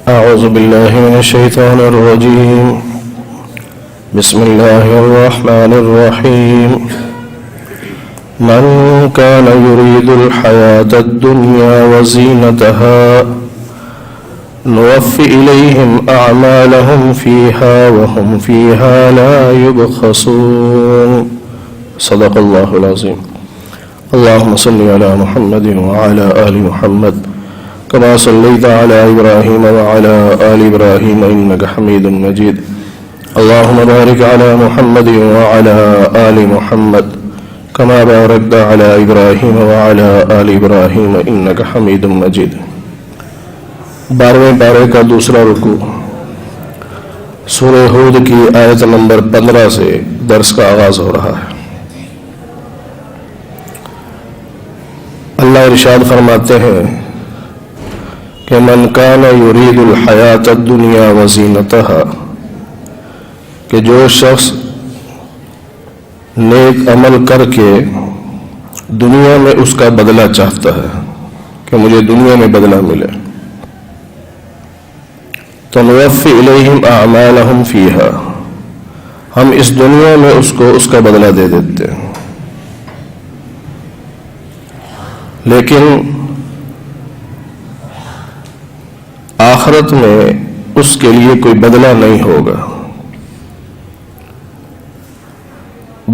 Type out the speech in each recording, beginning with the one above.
أعوذ بالله من الشيطان الرجيم. بسم الله الرحمن الرحيم. من كان يريد الحياة الدنيا وزينتها نوفي إليهم أعمالهم فيها وهم فيها لا يبخسون. صدق الله العظيم. اللهم صل على محمد وعلى آل محمد كما صليت على إبراهيم وعلى آل إبراهيم إنك حميد مجيد. اللهم بارك على محمد وعلى آل محمد كما باركت على إبراهيم وعلى آل إبراهيم إنك حميد مجيد. 12ویں پارے کا دوسرا رکوع سورہ ہود کی آیت نمبر 15 سے درس کا آغاز ہو رہا ہے. اللہ ارشاد فرماتے ہیں کہ من کان یرید الحیات الدنیا وزینتہا، کہ جو شخص نیک عمل کر کے دنیا میں اس کا بدلہ چاہتا ہے کہ مجھے دنیا میں بدلہ ملے، تو نوفی الیہم اعمالہم فیہا، ہم اس دنیا میں اس کو اس کا بدلہ دے دیتے ہیں، لیکن آخرت میں اس کے لیے کوئی بدلہ نہیں ہوگا،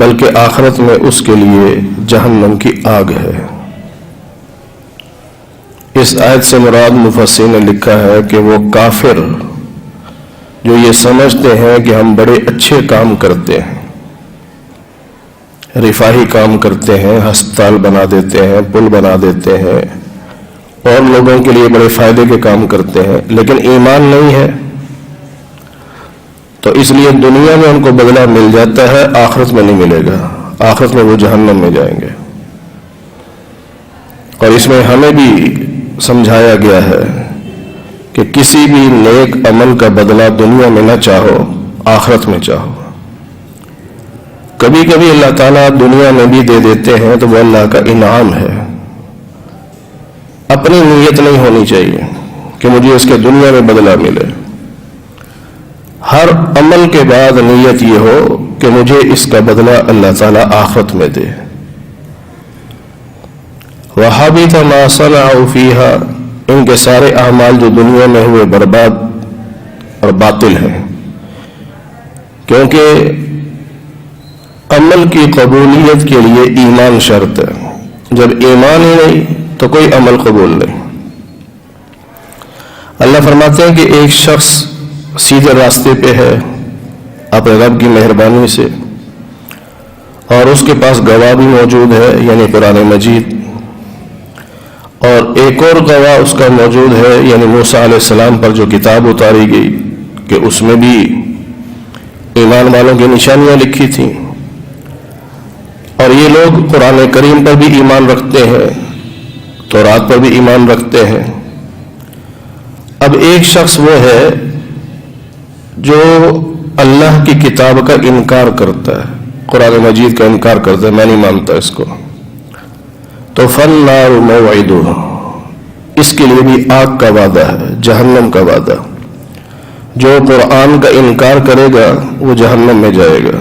بلکہ آخرت میں اس کے لیے جہنم کی آگ ہے. اس آیت سے مراد مفسرین نے لکھا ہے کہ وہ کافر جو یہ سمجھتے ہیں کہ ہم بڑے اچھے کام کرتے ہیں، رفاہی کام کرتے ہیں، ہسپتال بنا دیتے ہیں، پل بنا دیتے ہیں اور لوگوں کے لیے بڑے فائدے کے کام کرتے ہیں، لیکن ایمان نہیں ہے، تو اس لیے دنیا میں ان کو بدلہ مل جاتا ہے، آخرت میں نہیں ملے گا، آخرت میں وہ جہنم میں جائیں گے. اور اس میں ہمیں بھی سمجھایا گیا ہے کہ کسی بھی نیک عمل کا بدلہ دنیا میں نہ چاہو، آخرت میں چاہو. کبھی کبھی اللہ تعالیٰ دنیا میں بھی دے دیتے ہیں تو وہ اللہ کا انعام ہے. اپنی نیت نہیں ہونی چاہیے کہ مجھے اس کے دنیا میں بدلہ ملے. ہر عمل کے بعد نیت یہ ہو کہ مجھے اس کا بدلہ اللہ تعالیٰ آخرت میں دے. وَحَبِطَ مَا صَنَعُوا فِيهَا، ان کے سارے اعمال جو دنیا میں ہوئے برباد اور باطل ہیں، کیونکہ عمل کی قبولیت کے لیے ایمان شرط ہے. جب ایمان ہی نہیں تو کوئی عمل قبول نہیں. اللہ فرماتے ہیں کہ ایک شخص سیدھے راستے پہ ہے اپنے رب کی مہربانی سے، اور اس کے پاس گواہ بھی موجود ہے یعنی قرآن مجید، اور ایک اور گواہ اس کا موجود ہے یعنی موسیٰ علیہ السلام پر جو کتاب اتاری گئی کہ اس میں بھی ایمان والوں کی نشانیاں لکھی تھیں. اور یہ لوگ قرآن کریم پر بھی ایمان رکھتے ہیں، تورات پر بھی ایمان رکھتے ہیں. اب ایک شخص وہ ہے جو اللہ کی کتاب کا انکار کرتا ہے، قرآن مجید کا انکار کرتا ہے، میں نہیں مانتا اس کو، تو فالنار موعدہ، اس کے لیے بھی آگ کا وعدہ ہے، جہنم کا وعدہ. جو قرآن کا انکار کرے گا وہ جہنم میں جائے گا.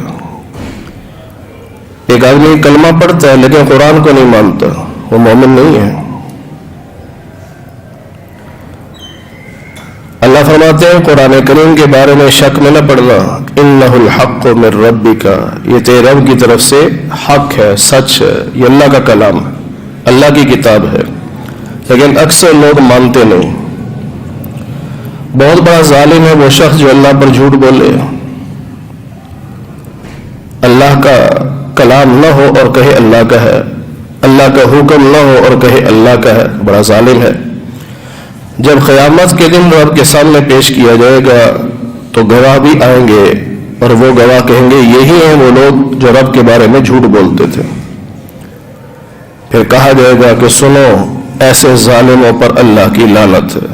ایک آدمی کلمہ پڑھتا ہے لیکن قرآن کو نہیں مانتا، وہ مومن نہیں ہے. اللہ فرماتے ہیں قرآن کریم کے بارے میں شک میں نہ پڑنا، انہ الحق من ربک، یہ تیرے رب کی طرف سے حق ہے، سچ ہے، یہ اللہ کا کلام ہے، اللہ کی کتاب ہے. لیکن اکثر لوگ مانتے نہیں. بہت بڑا ظالم ہے وہ شخص جو اللہ پر جھوٹ بولے، اللہ کا کلام نہ ہو اور کہے اللہ کا ہے، اللہ کا حکم نہ ہو اور کہے اللہ کا ہے، بڑا ظالم ہے. جب قیامت کے دن رب کے سامنے پیش کیا جائے گا تو گواہ بھی آئیں گے اور وہ گواہ کہیں گے یہی ہیں وہ لوگ جو رب کے بارے میں جھوٹ بولتے تھے. پھر کہا جائے گا کہ سنو ایسے ظالموں پر اللہ کی لعنت ہے،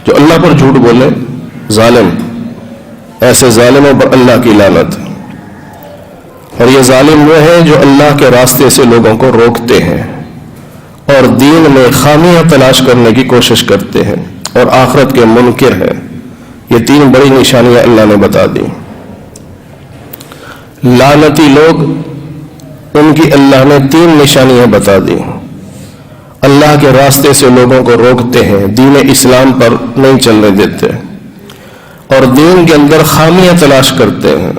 جو اللہ پر جھوٹ بولے ظالم، ایسے ظالموں پر اللہ کی لعنت. اور یہ ظالم وہ ہیں جو اللہ کے راستے سے لوگوں کو روکتے ہیں اور دین میں خامیاں تلاش کرنے کی کوشش کرتے ہیں اور آخرت کے منکر ہیں۔ یہ 3 بڑی نشانیاں اللہ نے بتا دی۔ لعنتی لوگ، ان کی اللہ نے 3 نشانیاں بتا دی۔ اللہ کے راستے سے لوگوں کو روکتے ہیں، دین اسلام پر نہیں چلنے دیتے، اور دین کے اندر خامیاں تلاش کرتے ہیں،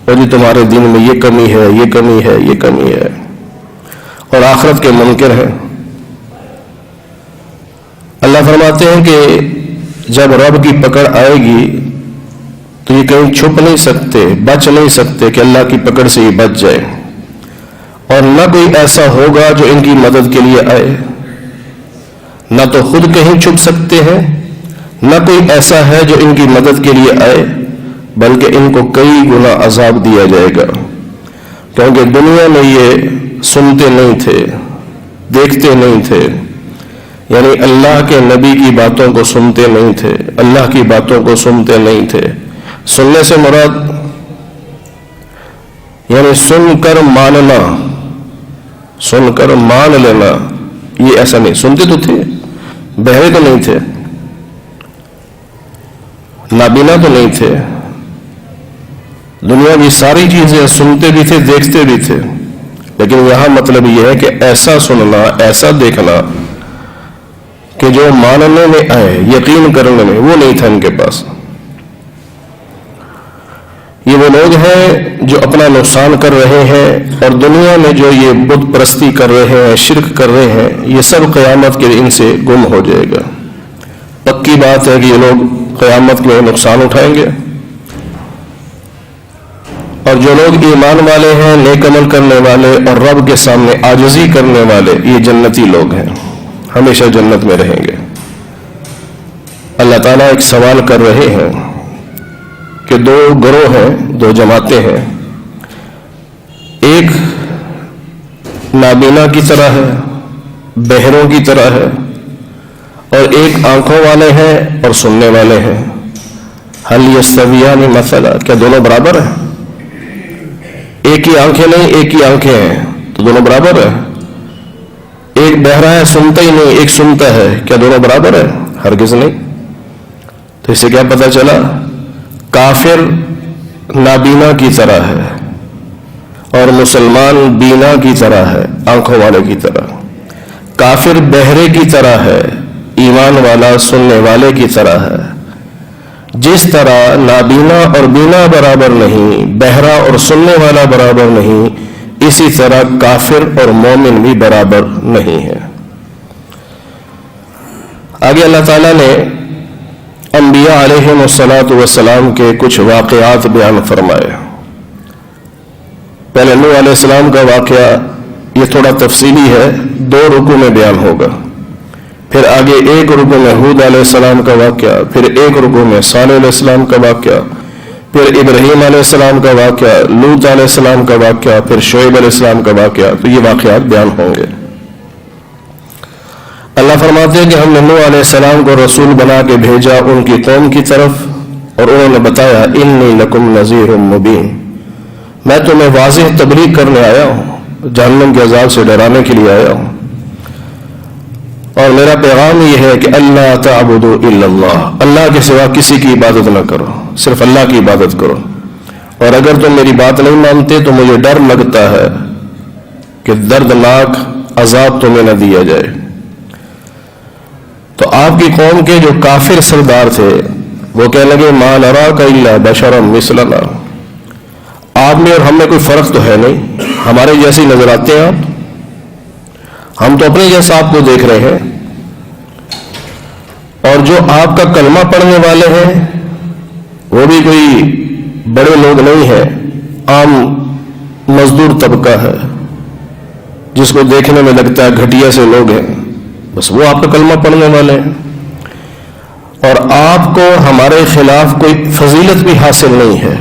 اور جی تمہارے دین میں یہ کمی ہے، یہ کمی ہے، یہ کمی ہے، اور آخرت کے منکر ہیں۔ اللہ فرماتے ہیں کہ جب رب کی پکڑ آئے گی تو یہ کہیں چھپ نہیں سکتے، بچ نہیں سکتے کہ اللہ کی پکڑ سے یہ بچ جائے، اور نہ کوئی ایسا ہوگا جو ان کی مدد کے لیے آئے، نہ تو خود کہیں چھپ سکتے ہیں، نہ کوئی ایسا ہے جو ان کی مدد کے لیے آئے، بلکہ ان کو کئی گنا عذاب دیا جائے گا، کیونکہ دنیا میں یہ سنتے نہیں تھے، دیکھتے نہیں تھے، یعنی اللہ کے نبی کی باتوں کو سنتے نہیں تھے، اللہ کی باتوں کو سنتے نہیں تھے۔ سننے سے مراد یعنی سن کر ماننا، سن کر مان لینا، یہ ایسا نہیں، سنتے تو تھے، بہرے تو نہیں تھے، نابینا تو نہیں تھے، دنیا کی ساری چیزیں سنتے بھی تھے، دیکھتے بھی تھے، لیکن یہاں مطلب یہ ہے کہ ایسا سننا، ایسا دیکھنا کہ جو ماننے میں آئے، یقین کرنے میں، وہ نہیں تھا ان کے پاس۔ یہ وہ لوگ ہیں جو اپنا نقصان کر رہے ہیں، اور دنیا میں جو یہ بت پرستی کر رہے ہیں، شرک کر رہے ہیں، یہ سب قیامت کے ان سے گم ہو جائے گا۔ پکی بات ہے کہ یہ لوگ قیامت میں نقصان اٹھائیں گے، اور جو لوگ ایمان والے ہیں، نیک عمل کرنے والے اور رب کے سامنے عاجزی کرنے والے، یہ جنتی لوگ ہیں، ہمیشہ جنت میں رہیں گے۔ اللہ تعالیٰ ایک سوال کر رہے ہیں کہ 2 گروہ ہیں، 2 جماعتیں ہیں، ایک نابینا کی طرح ہے، بہروں کی طرح ہے، اور ایک آنکھوں والے ہیں اور سننے والے ہیں۔ حل یستویان مثلا، کیا دونوں برابر ہیں؟ ایک ہی آنکھیں نہیں، ایک ہی آنکھیں ہیں تو دونوں برابر ہیں؟ ایک بہرا ہے، سنتا ہی نہیں، ایک سنتا ہے، کیا دونوں برابر ہیں؟ ہرگز نہیں۔ تو اس سے کیا پتہ چلا؟ کافر نابینا کی طرح ہے اور مسلمان بینا کی طرح ہے، آنکھوں والے کی طرح۔ کافر بہرے کی طرح ہے، ایمان والا سننے والے کی طرح ہے۔ جس طرح نابینا اور بینا برابر نہیں، بہرا اور سننے والا برابر نہیں، اسی طرح کافر اور مومن بھی برابر نہیں ہے۔ آگے اللہ تعالیٰ نے انبیاء علیہم الصلاۃ کے کچھ واقعات بیان فرمائے۔ پہلے نوح علیہ السلام کا واقعہ، یہ تھوڑا تفصیلی ہے، 2 رکوع میں بیان ہوگا۔ پھر آگے 1 رکوع میں ہود علیہ السلام کا واقعہ، پھر 1 رکوع میں صالح علیہ السلام کا واقعہ، پھر ابراہیم علیہ السلام کا واقعہ، لوط علیہ السلام کا واقعہ، پھر شعیب علیہ السلام کا واقعہ۔ تو یہ واقعات بیان ہوں گے۔ اللہ فرماتے ہیں کہ ہم نے نوح علیہ السلام کو رسول بنا کے بھیجا ان کی قوم کی طرف، اور انہوں نے بتایا انی لکم نذیر مبین، میں تمہیں واضح تبلیغ کرنے آیا ہوں، جہنم کے عذاب سے ڈرانے کے لیے آیا ہوں، اور میرا پیغام یہ ہے کہ اللہ تعبدوا الا اللہ، اللہ کے سوا کسی کی عبادت نہ کرو، صرف اللہ کی عبادت کرو، اور اگر تم میری بات نہیں مانتے تو مجھے ڈر لگتا ہے کہ دردناک عذاب تمہیں نہ دیا جائے۔ تو آپ کی قوم کے جو کافر سردار تھے وہ کہنے لگے ما نراک الا بشرا مثلنا، آپ میں اور ہم میں کوئی فرق تو ہے نہیں، ہمارے جیسے نظر آتے ہیں آپ، ہم تو اپنے جیسا آپ کو دیکھ رہے ہیں، اور جو آپ کا کلمہ پڑھنے والے ہیں وہ بھی کوئی بڑے لوگ نہیں ہیں، عام مزدور طبقہ ہے جس کو دیکھنے میں لگتا ہے گھٹیا سے لوگ ہیں، بس وہ آپ کا کلمہ پڑھنے والے ہیں، اور آپ کو ہمارے خلاف کوئی فضیلت بھی حاصل نہیں ہے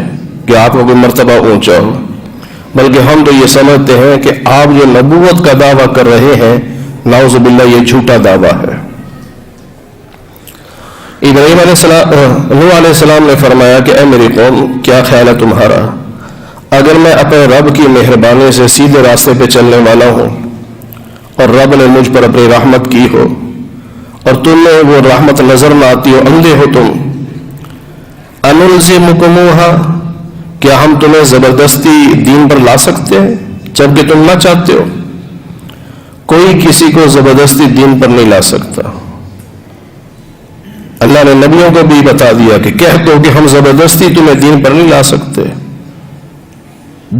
کہ آپ کو کوئی مرتبہ اونچا ہو، بلکہ ہم تو یہ سمجھتے ہیں کہ آپ جو نبوت کا دعویٰ کر رہے ہیں نعوذ باللہ یہ جھوٹا دعویٰ ہے۔ ابراہیم علیہ السلام، نوح علیہ السلام نے فرمایا کہ اے میری قوم، کیا خیال ہے تمہارا اگر میں اپنے رب کی مہربانی سے سیدھے راستے پہ چلنے والا ہوں اور رب نے مجھ پر اپنی رحمت کی ہو اور تمہیں وہ رحمت نظر نہ آتی ہو، اندھے ہو تم، انلزمکموہا، کیا ہم تمہیں زبردستی دین پر لا سکتے ہیں جبکہ تم نہ چاہتے ہو؟ کوئی کسی کو زبردستی دین پر نہیں لا سکتا۔ اللہ نے نبیوں کو بھی بتا دیا کہ کہہ دو کہ ہم زبردستی تمہیں دین پر نہیں لا سکتے،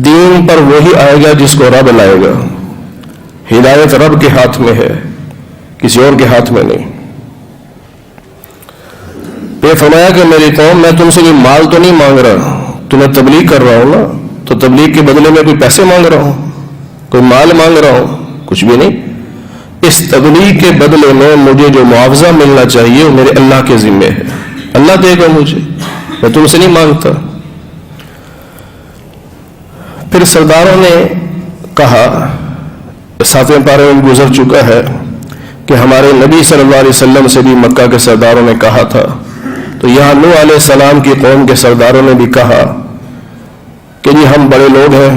دین پر وہی آئے گا جس کو رب لائے گا، ہدایت رب کے ہاتھ میں ہے، کسی اور کے ہاتھ میں نہیں۔ پھر فرمایا کہ میری قوم، میں تم سے کوئی مال تو نہیں مانگ رہا، تمہیں تبلیغ کر رہا ہوں نا، تو تبلیغ کے بدلے میں کوئی پیسے مانگ رہا ہوں، کوئی مال مانگ رہا ہوں؟ کچھ بھی نہیں۔ اس تبلیغ کے بدلے میں مجھے جو معاوضہ ملنا چاہیے وہ میرے اللہ کے ذمہ ہے، اللہ دے گا مجھے، میں تم سے نہیں مانگتا۔ پھر سرداروں نے کہا، 7ویں پارے میں گزر چکا ہے کہ ہمارے نبی صلی اللہ علیہ وسلم سے بھی مکہ کے سرداروں نے کہا تھا، تو یہاں نوح علیہ السلام کی قوم کے سرداروں نے بھی کہا کہ جی ہم بڑے لوگ ہیں،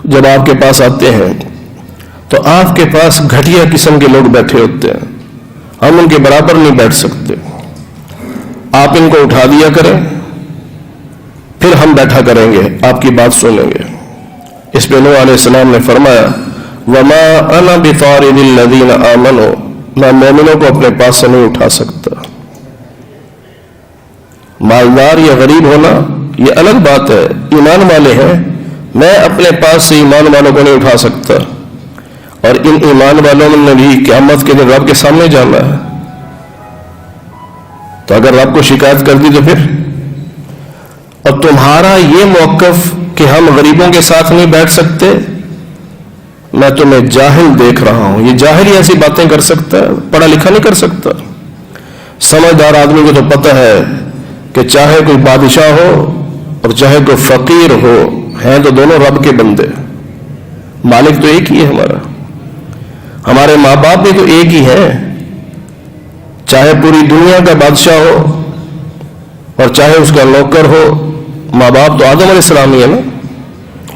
جب آپ کے پاس آتے ہیں تو آپ کے پاس گھٹیا قسم کے لوگ بیٹھے ہوتے ہیں، ہم ان کے برابر نہیں بیٹھ سکتے، آپ ان کو اٹھا دیا کریں، پھر ہم بیٹھا کریں گے، آپ کی بات سنیں گے۔ اس پہ نوح علیہ السلام نے فرمایا، وما انا بطارد الذین آمنوا، میں مومنوں کو اپنے پاس سے نہیں اٹھا سکتا۔ مالدار یا غریب ہونا یہ الگ بات ہے، ایمان والے ہیں، میں اپنے پاس سے ایمان والوں کو نہیں اٹھا سکتا، اور ان ایمان والوں نے بھی قیامت کے دن رب کے سامنے جانا ہے، تو اگر رب کو شکایت کر دی تو پھر، اور تمہارا یہ موقف کہ ہم غریبوں کے ساتھ نہیں بیٹھ سکتے، میں تمہیں جاہل دیکھ رہا ہوں۔ یہ جاہل ہی ایسی باتیں کر سکتا ہے، پڑھا لکھا نہیں کر سکتا۔ سمجھدار آدمی کو تو پتہ ہے کہ چاہے کوئی بادشاہ ہو اور چاہے کوئی فقیر ہو، ہیں تو دونوں رب کے بندے، مالک تو ایک ہی ہے ہمارا، ہمارے ماں باپ بھی تو ایک ہی ہیں، چاہے پوری دنیا کا بادشاہ ہو اور چاہے اس کا نوکر ہو، ماں باپ تو آدم علیہ السلام ہی ہے نا،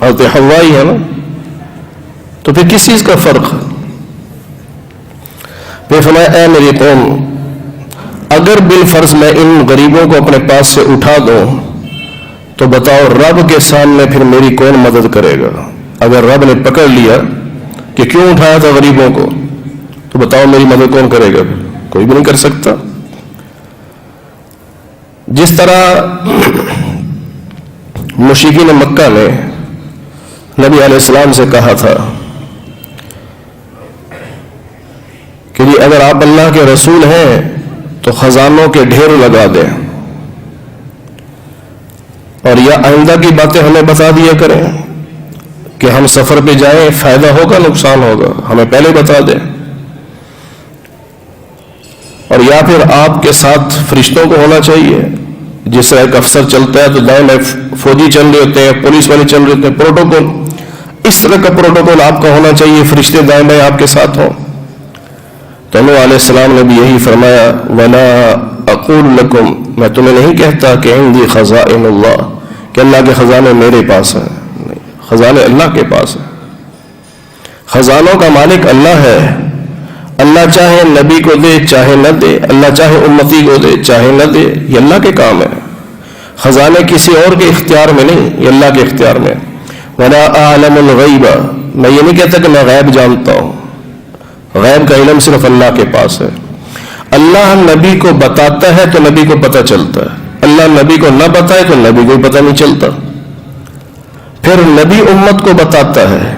حضرت حوا ہی ہے نا، تو پھر کس چیز کا فرق ہے؟ پھر فرمایا، اے میری قوم، اگر بالفرض میں ان غریبوں کو اپنے پاس سے اٹھا دوں تو بتاؤ رب کے سامنے پھر میری کون مدد کرے گا؟ اگر رب نے پکڑ لیا کہ کیوں اٹھایا تھا غریبوں کو، تو بتاؤ میری مدد کون کرے گا؟ کوئی بھی نہیں کر سکتا۔ جس طرح مشرکین مکہ نے نبی علیہ السلام سے کہا تھا کہ جی اگر آپ اللہ کے رسول ہیں تو خزانوں کے ڈھیر لگا دیں، اور یا آئندہ کی باتیں ہمیں بتا دیا کریں کہ ہم سفر پہ جائیں، فائدہ ہوگا نقصان ہوگا، ہمیں پہلے بتا دیں، اور یا پھر آپ کے ساتھ فرشتوں کو ہونا چاہیے، جس طرح ایک افسر چلتا ہے تو دائیں بائیں فوجی چل رہے ہوتے ہیں، پولیس والے چل رہے ہوتے ہیں، پروٹوکول، اس طرح کا پروٹوکول آپ کا ہونا چاہیے، فرشتے دائیں بائیں آپ کے ساتھ ہوں۔ تو نوح علیہ السلام نے بھی یہی فرمایا، وَلَا أَقُولُ لَكُمْ، میں تمہیں نہیں کہتا کہ عِندِي خَزَائِنُ اللَّهِ، کہ اللہ کے خزانے میرے پاس ہیں، خزانے اللہ کے پاس ہیں، خزانوں کا مالک اللہ ہے، اللہ چاہے نبی کو دے چاہے نہ دے، اللہ چاہے امتی کو دے چاہے نہ دے، یہ اللہ کے کام ہے، خزانے کسی اور کے اختیار میں نہیں، یہ اللہ کے اختیار میں۔ وَلَا أَعْلَمُ الْغَيْبَ، میں یہ نہیں کہتا کہ میں غیب جانتا ہوں، غیب کا علم صرف اللہ کے پاس ہے، اللہ نبی کو بتاتا ہے تو نبی کو پتہ چلتا ہے، اللہ نبی کو نہ بتائے تو نبی کو پتہ نہیں چلتا، پھر نبی امت کو بتاتا ہے،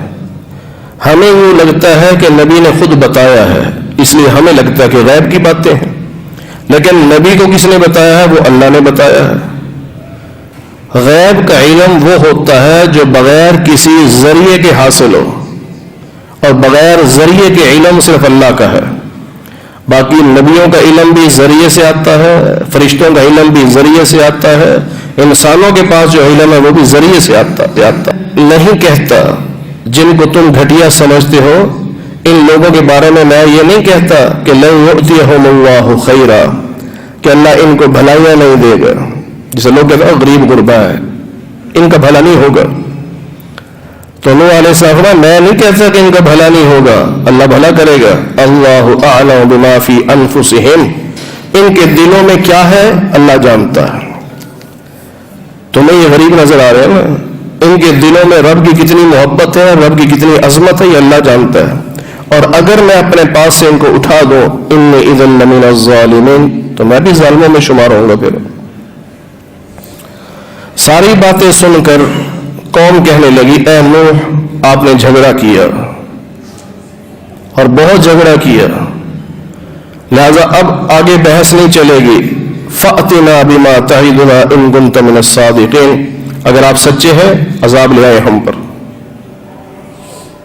ہمیں یوں لگتا ہے کہ نبی نے خود بتایا ہے، اس لیے ہمیں لگتا ہے کہ غیب کی باتیں ہیں، لیکن نبی کو کس نے بتایا ہے؟ وہ اللہ نے بتایا ہے۔ غیب کا علم وہ ہوتا ہے جو بغیر کسی ذریعے کے حاصل ہو، اور بغیر ذریعے کے علم صرف اللہ کا ہے، باقی نبیوں کا علم بھی ذریعے سے آتا ہے، فرشتوں کا علم بھی ذریعے سے آتا ہے، انسانوں کے پاس جو علم ہے وہ بھی ذریعے سے آتا نہیں کہتا جن کو تم گھٹیا سمجھتے ہو ان لوگوں کے بارے میں یہ نہیں کہتا کہ لن یؤتیہم اللہ خیرا، کہ اللہ ان کو بھلائیاں نہیں دے گا، جسے لوگ کہتے ہیں غریب غربا ہے، ان کا بھلا نہیں ہوگا، تو نوح علیہ السلام میں نہیں کہتا کہ ان کا بھلا نہیں ہوگا، اللہ بھلا کرے گا. اللہ اعلم بما فی انفسہم، ان کے دلوں میں کیا ہے اللہ جانتا ہے. تمہیں یہ غریب نظر آ رہے ہیں نا، ان کے دلوں میں رب کی کتنی محبت ہے، رب کی کتنی عظمت ہے، یہ اللہ جانتا ہے. اور اگر میں اپنے پاس سے ان کو اٹھا دوں انی اذا لمن الظالمین، تو میں بھی ظالموں میں شمار ہوں گا. پھر ساری باتیں سن کر قوم کہنے لگی اے نوح آپ نے جھگڑا کیا اور بہت جھگڑا کیا، لہذا اب آگے بحث نہیں چلے گی. فَأْتِنَا بِمَا تَعِدُنَا إِن كُنتَ مِنَ الصَّادِقِينَ، اگر آپ سچے ہیں عذاب لے آئے ہم پر.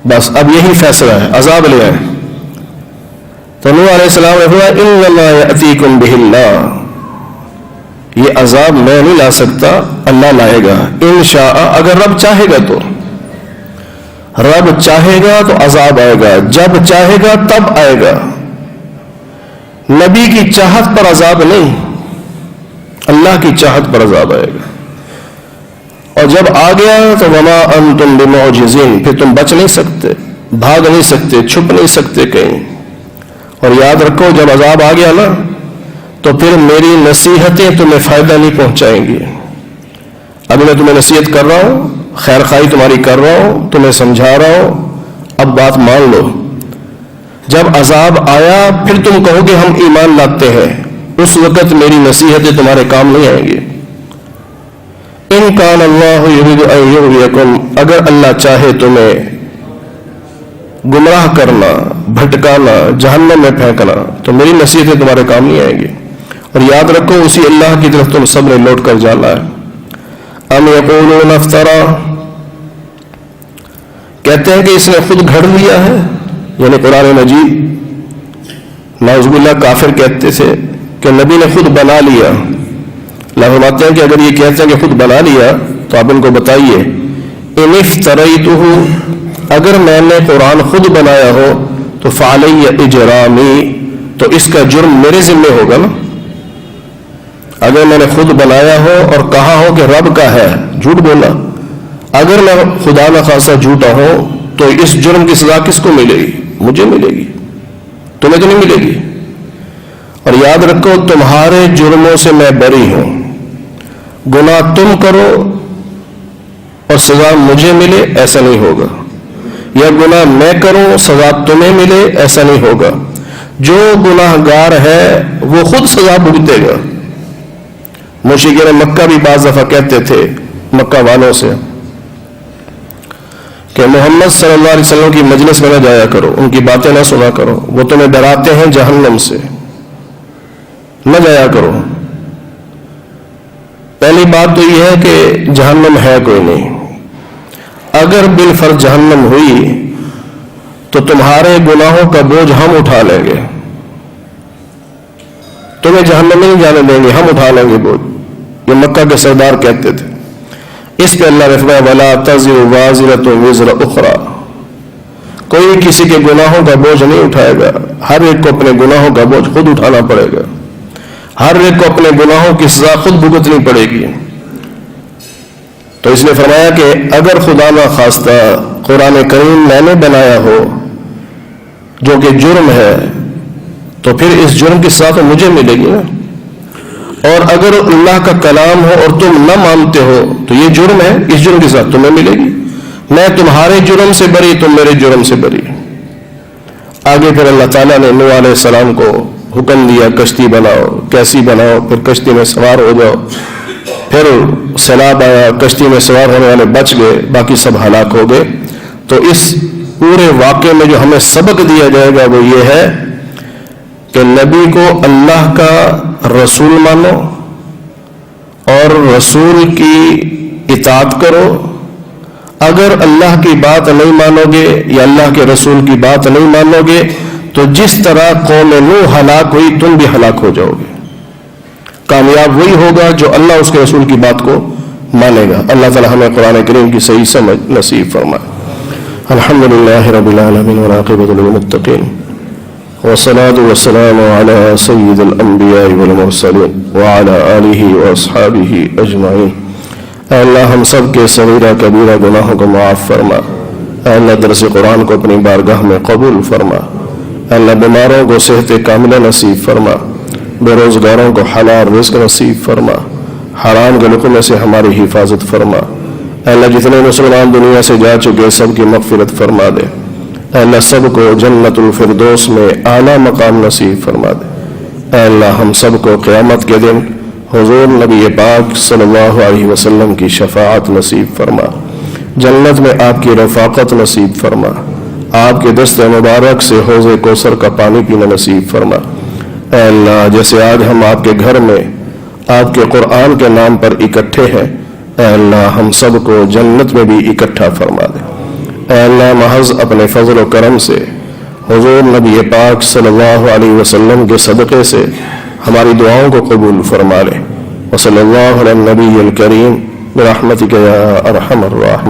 بس اب یہی فیصلہ ہے، عذاب لے آئے. تو نوح علیہ السلام نے فرمایا إِنَّمَا يَأْتِيكُم بِهِ اللَّهُ، یہ عذاب میں نہیں لا سکتا، اللہ لائے گا. ان شاء، اگر رب چاہے گا تو، رب چاہے گا تو عذاب آئے گا، جب چاہے گا تب آئے گا. نبی کی چاہت پر عذاب نہیں، اللہ کی چاہت پر عذاب آئے گا. اور جب آ گیا تو وما انتم بمعجزین، پھر تم بچ نہیں سکتے، بھاگ نہیں سکتے، چھپ نہیں سکتے کہیں. اور یاد رکھو جب عذاب آ گیا نا تو پھر میری نصیحتیں تمہیں فائدہ نہیں پہنچائیں گی. اب میں تمہیں نصیحت کر رہا ہوں، خیر خواہی تمہاری کر رہا ہوں، تمہیں سمجھا رہا ہوں، اب بات مان لو. جب عذاب آیا پھر تم کہو کہ ہم ایمان لاتے ہیں، اس وقت میری نصیحتیں تمہارے کام نہیں آئیں گی. ان کان اللہ یرید ان یغویکم، اگر اللہ چاہے تمہیں گمراہ کرنا، بھٹکانا، جہنم میں پھینکنا، تو میری نصیحتیں تمہارے کام نہیں آئیں گی. اور یاد رکھو اسی اللہ کی طرف تم سب نے لوٹ کر جانا ہے. ام یقولون افترا، کہتے ہیں کہ اس نے خود گھڑ لیا ہے، یعنی قرآن مجید. نعوذ باللہ کافر کہتے تھے کہ نبی نے خود بنا لیا. اللہ فرماتے ہیں کہ اگر یہ کہتے ہیں کہ خود بنا لیا تو آپ ان کو بتائیے ان افتریتہ، اگر میں نے قرآن خود بنایا ہو تو فعلی اجرامی، تو اس کا جرم میرے ذمہ ہوگا نا. اگر میں نے خود بنایا ہو اور کہا ہو کہ رب کا ہے، جھوٹ بولا، اگر میں خدا نخواستہ جھوٹا ہوں تو اس جرم کی سزا کس کو ملے گی؟ مجھے ملے گی، تمہیں تو نہیں ملے گی. اور یاد رکھو تمہارے جرموں سے میں بری ہوں. گناہ تم کرو اور سزا مجھے ملے، ایسا نہیں ہوگا. یا گناہ میں کروں سزا تمہیں ملے، ایسا نہیں ہوگا. جو گناہ گار ہے وہ خود سزا بھگتے گا. مشرکین مکہ بھی بعض دفعہ کہتے تھے مکہ والوں سے کہ محمد صلی اللہ علیہ وسلم کی مجلس میں نہ جایا کرو، ان کی باتیں نہ سنا کرو، وہ تمہیں ڈراتے ہیں جہنم سے، نہ جایا کرو. پہلی بات تو یہ ہے کہ جہنم ہے کوئی نہیں. اگر بالفرض جہنم ہوئی تو تمہارے گناہوں کا بوجھ ہم اٹھا لیں گے، تمہیں جہنم نہیں جانے دیں گے، ہم اٹھا لیں گے بوجھ. یہ مکہ کے سردار کہتے تھے. اس پہ اللہ نے فرمایا وَلَا تَزِرُ وَازِرَةٌ وِزْرَ أُخْرَى، کوئی کسی کے گناہوں کا بوجھ نہیں اٹھائے گا. ہر ایک کو اپنے گناہوں کا بوجھ خود اٹھانا پڑے گا، ہر ایک کو اپنے گناہوں کی سزا خود بھگتنی پڑے گی. تو اس نے فرمایا کہ اگر خدا نہ خواستہ قرآن کریم میں نے بنایا ہو جو کہ جرم ہے تو پھر اس جرم کی سزا تو مجھے ملے گی نا. اور اگر اللہ کا کلام ہو اور تم نہ مانتے ہو تو یہ جرم ہے، اس جرم کی سزا تمہیں ملے گی. میں تمہارے جرم سے بری، تم میرے جرم سے بری. آگے پھر اللہ تعالیٰ نے نوح علیہ السلام کو حکم دیا کشتی بناؤ. کیسی بناؤ؟ پھر کشتی میں سوار ہو جاؤ. پھر سیلاب آیا، کشتی میں سوار ہونے والے بچ گئے، باقی سب ہلاک ہو گئے. تو اس پورے واقعے میں جو ہمیں سبق دیا جائے گا وہ یہ ہے کہ نبی کو اللہ کا رسول مانو اور رسول کی اطاعت کرو. اگر اللہ کی بات نہیں مانو گے یا اللہ کے رسول کی بات نہیں مانو گے تو جس طرح قوم نوح ہلاک ہوئی تم بھی ہلاک ہو جاؤ گے. کامیاب وہی ہوگا جو اللہ اس کے رسول کی بات کو مانے گا. اللہ تعالی ہمیں قرآن کریم کی صحیح سمجھ نصیب فرمائے. الحمدللہ رب العالمین والعاقبۃ للمتقین والصلاة والسلام على سید الانبیاء والمرسلین وعلى آلہ واصحابہ اجمعین. اے اللہ ہم سب کے صغیرہ کبیرہ گناہوں کو معاف فرما. اے اللہ درس قرآن کو اپنی بارگاہ میں قبول فرما، اے اللہ بیماروں کو صحت کاملہ نصیب فرما، بے روزگاروں کو حلال رزق نصیب فرما، حرام کے لقمے سے ہماری حفاظت فرما، اے اللہ جتنے مسلمان دنیا سے جا چکے سب کی مغفرت فرما دے، اے اللہ سب کو جنت الفردوس میں اعلیٰ مقام نصیب فرما دے، اے اللہ ہم سب کو قیامت کے دن حضور نبی پاک صلی اللہ علیہ وسلم کی شفاعت نصیب فرما، جنت میں آپ کی رفاقت نصیب فرما، آپ کے دست مبارک سے حوض کوثر کا پانی پینا نصیب فرما، اے اللہ جیسے آج ہم آپ کے گھر میں آپ کے قرآن کے نام پر اکٹھے ہیں، اے اللہ ہم سب کو جنت میں بھی اکٹھا فرما دے، اے اللہ محض اپنے فضل و کرم سے حضور نبی پاک صلی اللہ علیہ وسلم کے صدقے سے ہماری دعاؤں کو قبول فرما لے، وصلی اللہ علی النبی الکریم برحمتک یا ارحم الراحمین۔